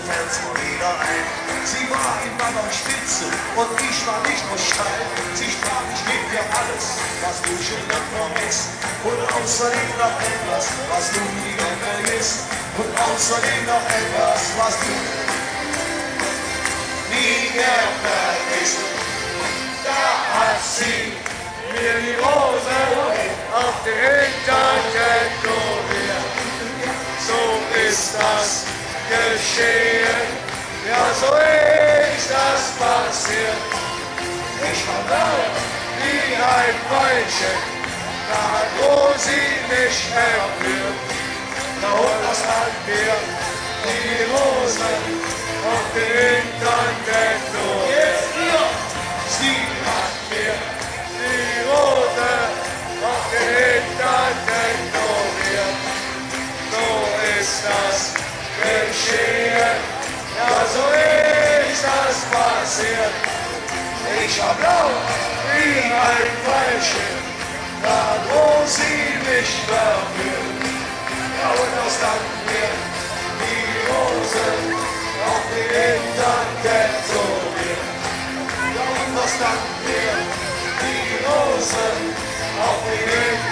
fällt sie wieder ein. Sie war in meiner Spitze und ich war nicht nur steil. Sie sprach, ich geb dir alles, was du schon nicht vermisst. Und außerdem noch etwas, was du nie vergisst. Und außerdem noch etwas, was du nie vergisst. Da hat sie mir die Rose auf den Hintern tätowiert. So ist das geschehen, ja so ist das passiert. Ich war blau wie ein Weilchen, da hat Rosi mich erführt. Da holt das Land mir die Rose auf den Hintern tätowiert. Sie hat mir die Rose auf den Hintern tätowiert. So ist das geschehen, ja so ist das passiert. Ich war blau wie ein Weilchen, da wo sie mich verführt. Ja und das Land mir die Rose auf den Hintern tätowiert. Ja und das Land mir die Rose auf den Hintern